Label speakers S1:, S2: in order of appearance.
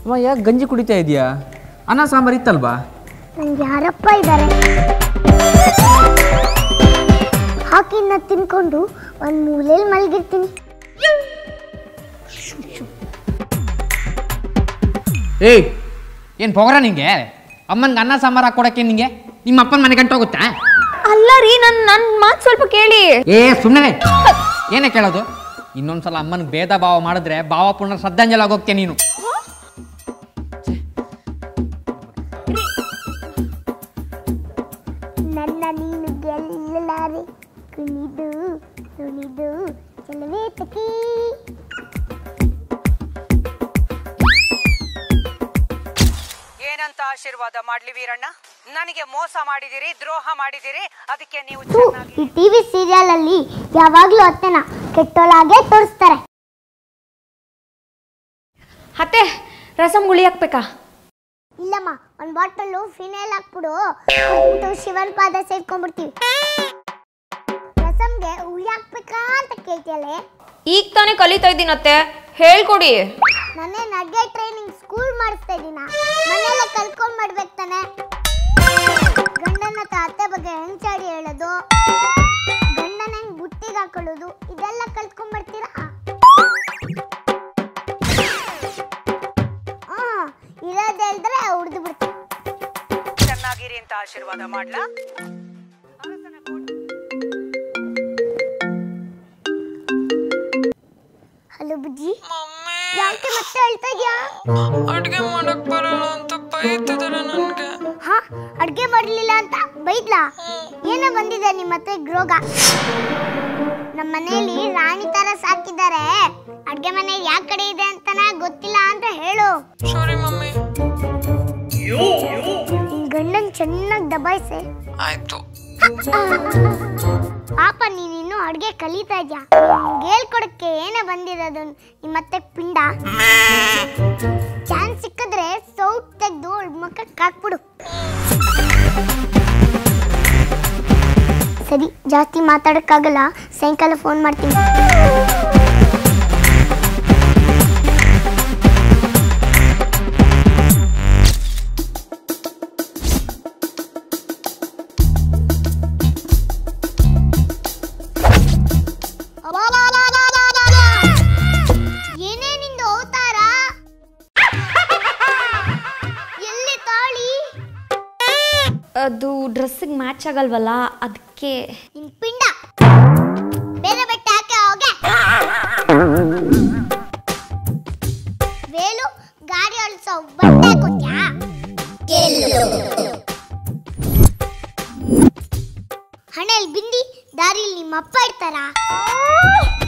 S1: ಅಮ್ಮ ಯಾಕೆ ಗಂಜಿ ಕುಡಿತಾ ಇದೆಯಾ? ಅನ್ನ ಸಾಂಬಾರು ಇತ್ತಲ್ವಾ?
S2: ನಂಗೆ ಯಾರಪ್ಪ ಇದ್ದಾರೆ? ಹಾಕಿನ ತಿನ್ಕೊಂಡು ಒಂದು ಮೂಲೆಯಲ್ಲಿ ಮಲಗಿರ್ತೀನಿ.
S1: ಏಯ್ ಏನು ಪೊಗರ ನಿಂಗೆ? ಅಮ್ಮನಿಗೆ ಅನ್ನ ಸಾಂಬಾರು ಹಾಕೊಡಕ್ಕೆ ನಿಂಗೆ ನಿಮ್ಮ ಅಪ್ಪನ ಮನೆ ಗಂಟು ಹೋಗುತ್ತಾ?
S3: ಅಲ್ಲ ರೀ, ನನ್ನ ಮಾತು ಸ್ವಲ್ಪ ಕೇಳಿ.
S1: ಸುಮ್ಮನೆ ಏನೇ ಕೇಳೋದು? ಇನ್ನೊಂದ್ಸಲ ಅಮ್ಮನಿಗೆ ಭೇದ ಭಾವ ಮಾಡಿದ್ರೆ ಭಾವ ಪುನರ್ ಶ್ರದ್ಧಾಂಜಲಿ ಆಗೋಗ್ತೀಯ ನೀನು.
S2: ನನ್ನ ನೀನು ಗೆಲ್ಲಲಾರೆ ಕುಣಿದು ಕುಣಿದು ಚೆಲುವೆ ತಕಿ.
S4: ಏನಂತ ಆಶೀರ್ವಾದ ಮಾಡ್ಲಿ ವೀರಣ್ಣ? ನನಗೆ ಮೋಸ ಮಾಡಿದಿರಿ, ದ್ರೋಹ ಮಾಡಿದಿರಿ, ಅದಕ್ಕೆ ನೀವು
S2: ಈ ಟಿವಿ ಸೀರಿಯಲ್ ಅಲ್ಲಿ ಯಾವಾಗ್ಲೂ ಅತ್ತೆನ ಕೆಟ್ಟೋಳಾಗೆ ತೋರಿಸ್ತಾರೆ.
S3: ಅತ್ತೆ, ರಸಂ ಗುಳಿ ಹಾಕ್ಬೇಕಾ?
S2: ಇಲ್ಲಮ್ಮ, ಒಂದು ಬಾಟಲ್ಲು ಫಿನೈಲ್ ಹಾಕ್ಬಿಡು, ಶಿವನ್ ಪಾದ ಸೇರ್ಕೊಂಡ್ಬಿಡ್ತೀವಿ. ರಸಂಗೆ ಹುಳಿ ಹಾಕ್ಬೇಕಾ ಅಂತ ಕೇಳ್ತಿಯಲ್ಲೇ?
S3: ಈಗ ತಾನೇ ಕಲಿತಾ ಇದ್ದೀನಿ ಅತ್ತೆ, ಹೇಳ್ಕೊಡಿ.
S2: ನಾನೇ ನಡ್ಗೆ ಟ್ರೈನಿಂಗ್ ಸ್ಕೂಲ್ ಮಾಡಿಸ್ತಾ ಇದ್ದೀನ, ಮನೆಯಲ್ಲ ಕಲ್ಕೊಂಡ್ ಮಾಡ್ಬೇಕು ತಾನೆ. ಗಂಡನ ಹತ್ರ ಅತ್ತೆ ಬಗ್ಗೆ ಹೆಂಚಾಡಿ ಹೇಳೋದು, ಗಂಡನ ಹೆಂಗ್ ಬುಟ್ಟಿಗೆ ಹಾಕೊಳ್ಳೋದು, ಇದೆಲ್ಲ ಕಲ್ತ್ಕೊಂಡ್ ಬರ್ತೀರಾ? ಇರೋದು ಹೇಳಿದ್ರೆ ಉಡ್ದು ಬಿಡ್ತೀವಿ.
S4: ಚೆನ್ನಾಗಿರಿ ಅಂತ ಆಶೀರ್ವಾದ ಮಾಡ್ಲಾ?
S2: ಹಲೋ ಬುಜ್ಜಿ, ಯಾಕೆ ಮತ್ತೆ ಹೇಳ್ತಾ ಇದ್ಯಾ?
S5: ಅಡ್ಗೆ ಮಾಡಕ್ ಬರಲ್ಲ ಅಂತ ಬೈತಿದಾರೆ ನನ್ಗೆ.
S2: ಹಾ, ಅಡ್ಗೆ ಮಾಡ್ಲಿಲ್ಲ ಅಂತ ಬೈದ್ಲಾ? ಏನೋ ಬಂದಿದೆ ನಿಮ್ಮ ಹತ್ರ ರೋಗ. ನಮ್ಮ ಮನೆಯಲ್ಲಿ ರಾಣಿ ತರ ಸಾಕಿದ್ದಾರೆ, ಅಡ್ಗೆ ಮನೆ ಯಾವ ಕಡೆ ಇದೆ ಅಂತಾನೆ ಗೊತ್ತಿಲ್ಲ ಅಂತ ಹೇಳು.
S5: ಸಾರಿ ಮಮ್ಮಿ.
S2: ನಿನ್ ಗಂಡನ್ ಚೆನ್ನಾಗಿ ದಬಾಯಿಸೆ.
S5: ಆಯ್ತು.
S2: ಪಾಪ ನೀನಿನ್ನು ಅಡ್ಗೆ ಕಲಿತಾ ಇದ್ಯಾ, ಹೇಳ್ಕೊಡಕ್ಕೆ ಏನೇ ಬಂದಿರೋದು ನಿಮ್ಮತ್ತೆ ಪಿಂಡ. ಚಾನ್ಸ್ ಸಿಕ್ಕಿದ್ರೆ ಸೌಟ್ ತೆಗೆದು ಮುಖಕ್ಕೆ ಹಾಕ್ಬಿಡು. ಸರಿ, ಜಾಸ್ತಿ ಮಾತಾಡಕ್ಕಾಗಲ್ಲ, ಸಾಯಂಕಾಲ ಫೋನ್ ಮಾಡ್ತೀನಿ. ಏನೇನಿಂದ ಅವತಾರ? ಎಲ್ಲಿ ತಾಳಿ?
S3: ಅದು ಡ್ರೆಸ್ಸಿಗೆ ಮ್ಯಾಚ್ ಆಗಲ್ವಲ್ಲ, ಅದಕ್ಕೆ.
S2: ನಿನ್ ಪಿಂಡ ಬೇರೆ ಬಟ್ಟೆ ಹಾಕಿ ಹೋಗೆ. ವೇಲು, ಗಾಡಿ ಅಳಿಸೋ ಬಟ್ಟೆ ಕೊಟ್ಯಾ? ಹಣೆಯಲ್ಲಿ ಬಿಂದಿ, ದಾರಿಲಿ ನಿಮ್ಮ ಅಪ್ಪ ಇರ್ತಾರ?